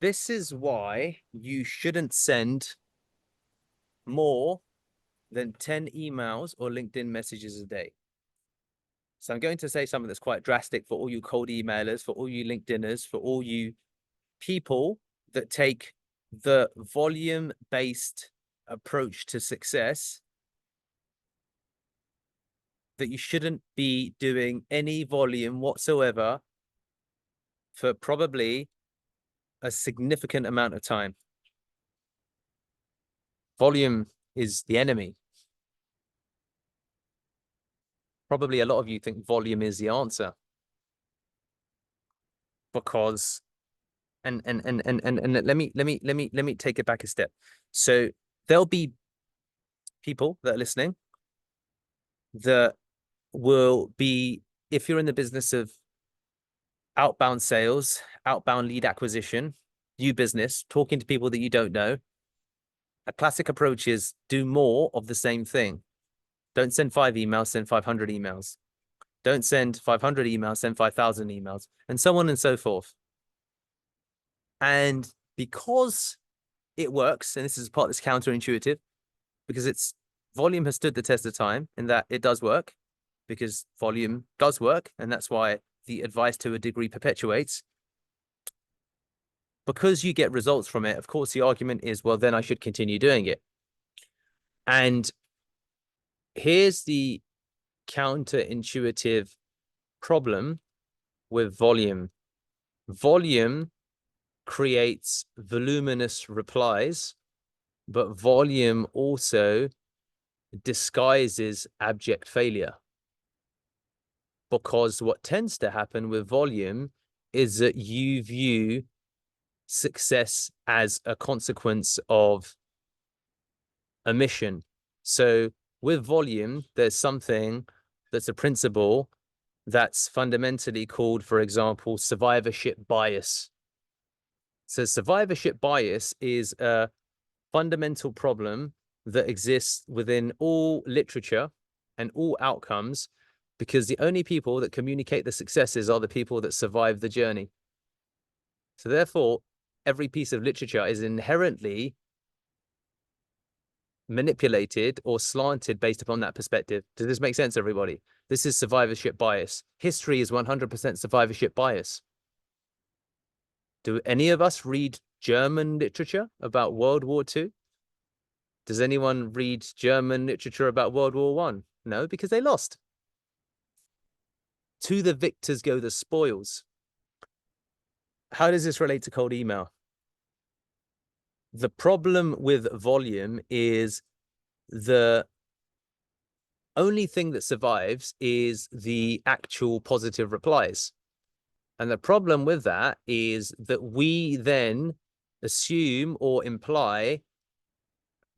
This is why you shouldn't send more than 10 emails or LinkedIn messages a day. So I'm going to say something that's quite drastic for all you cold emailers, for all you LinkedIners, for all you people that take the volume-based approach to success, that you shouldn't be doing any volume whatsoever for probably a significant amount of time. Volume is the enemy. Probably a lot of you think volume is the answer because and let me take it back a step. So there'll be people that are listening that will be, if you're in the business of outbound sales, outbound lead acquisition, new business, talking to people that you don't know, a classic approach is do more of the same thing. Don't send 5 emails, send 500 emails. Don't send 500 emails, send 5,000 emails, and so on and so forth. And because it works, and this is part that's counterintuitive, because it's volume has stood the test of time in that it does work, because volume does work, and that's why the advice to a degree perpetuates. Because you get results from it, of course, the argument is, well, then I should continue doing it. And here's the counterintuitive problem with volume. Volume creates voluminous replies, but volume also disguises abject failure. Because what tends to happen with volume is that you view success as a consequence of omission. So with volume, there's something that's a principle that's fundamentally called, for example, survivorship bias. So survivorship bias is a fundamental problem that exists within all literature and all outcomes, because the only people that communicate the successes are the people that survive the journey. So therefore, every piece of literature is inherently manipulated or slanted based upon that perspective. Does this make sense, everybody? This is survivorship bias. History is 100% survivorship bias. Do any of us read German literature about World War II? Does anyone read German literature about World War I? No, because they lost. To the victors go the spoils. How does this relate to cold email? The problem with volume is the only thing that survives is the actual positive replies. And the problem with that is that we then assume or imply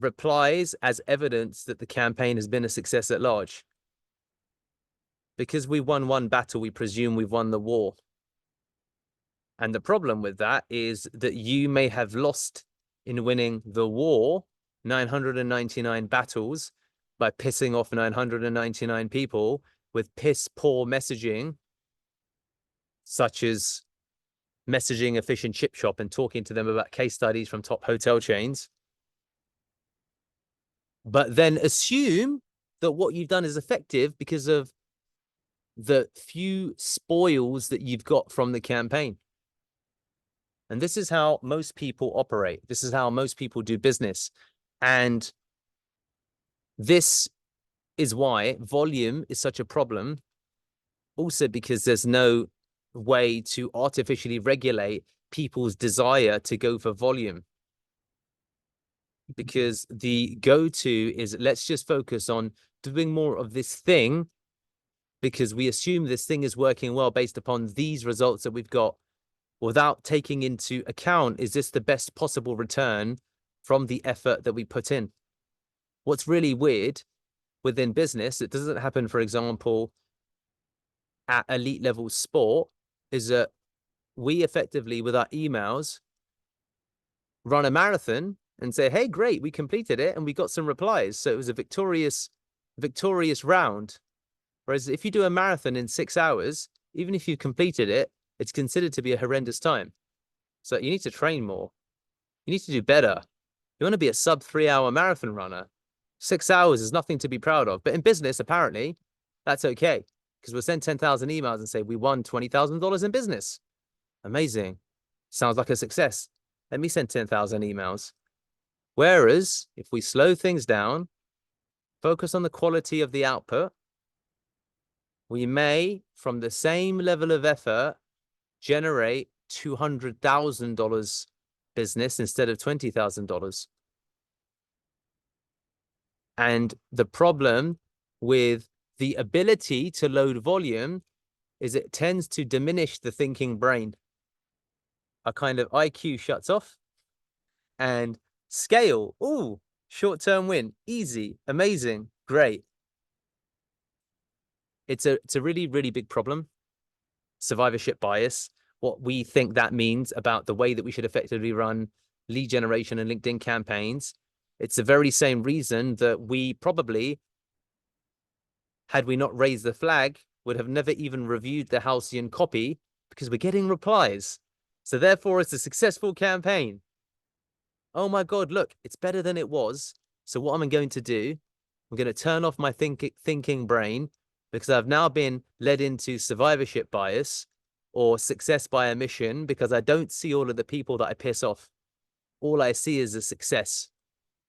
replies as evidence that the campaign has been a success at large. Because we won one battle, we presume we've won the war. And the problem with that is that you may have lost in winning the war 999 battles by pissing off 999 people with piss poor messaging, such as messaging a fish and chip shop and talking to them about case studies from top hotel chains. But then assume that what you've done is effective because of the few spoils that you've got from the campaign. And this is how most people operate. This is how most people do business. And this is why volume is such a problem. Also because there's no way to artificially regulate people's desire to go for volume. Because the go-to is, let's just focus on doing more of this thing because we assume this thing is working well based upon these results that we've got, without taking into account, is this the best possible return from the effort that we put in? What's really weird within business, it doesn't happen, for example, at elite level sport, is that we effectively, with our emails, run a marathon and say, hey, great, we completed it and we got some replies. So it was a victorious round. Whereas if you do a marathon in 6 hours, even if you completed it, it's considered to be a horrendous time. So you need to train more. You need to do better. You want to be a sub 3-hour marathon runner. 6 hours is nothing to be proud of. But in business, apparently, that's okay. Because we'll send 10,000 emails and say, we won $20,000 in business. Amazing. Sounds like a success. Let me send 10,000 emails. Whereas if we slow things down, focus on the quality of the output, we may, from the same level of effort, generate $200,000 business instead of $20,000. And the problem with the ability to load volume is it tends to diminish the thinking brain. A kind of IQ shuts off, and scale, ooh, short-term win, easy, amazing, great. It's a really, really big problem. Survivorship bias, what we think that means about the way that we should effectively run lead generation and LinkedIn campaigns. It's the very same reason that we probably, had we not raised the flag, would have never even reviewed the halcyon copy, because we're getting replies. So therefore, it's a successful campaign. Oh my God, look, it's better than it was. So what am I going to do? I'm going to turn off my thinking brain, because I've now been led into survivorship bias or success by omission, because I don't see all of the people that I piss off. All I see is a success.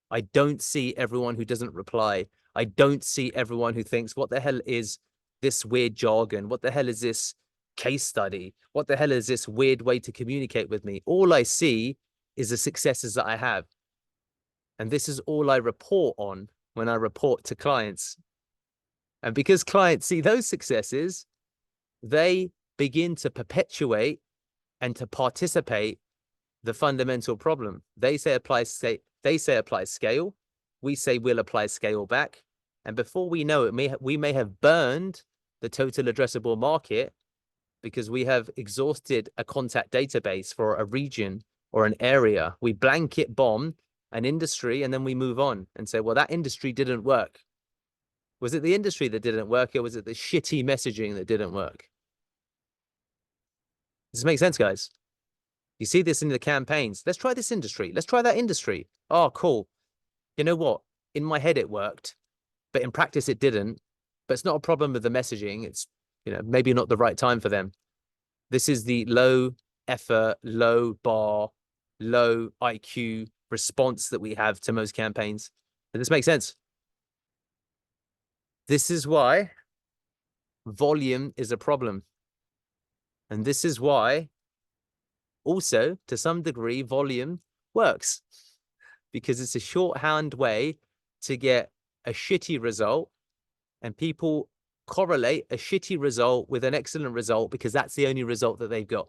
I don't see everyone who doesn't reply. I don't see everyone who thinks, what the hell is this weird jargon? What the hell is this case study? What the hell is this weird way to communicate with me? All I see is the successes that I have. And this is all I report on when I report to clients. And because clients see those successes, they begin to perpetuate and to participate the fundamental problem. They say apply scale. We say we'll apply scale back. And before we know it, we may have burned the total addressable market, because we have exhausted a contact database for a region or an area. We blanket bomb an industry, and then we move on and say, well, that industry didn't work. Was it the industry that didn't work, or was it the shitty messaging that didn't work? Does this make sense, guys? You see this in the campaigns. Let's try this industry. Let's try that industry. Oh, cool. You know what? In my head, it worked, but in practice, it didn't. But it's not a problem with the messaging. It's, maybe not the right time for them. This is the low effort, low bar, low IQ response that we have to most campaigns. Does this make sense? This is why volume is a problem. And this is why also, to some degree, volume works, because it's a shorthand way to get a shitty result, and people correlate a shitty result with an excellent result because that's the only result that they've got.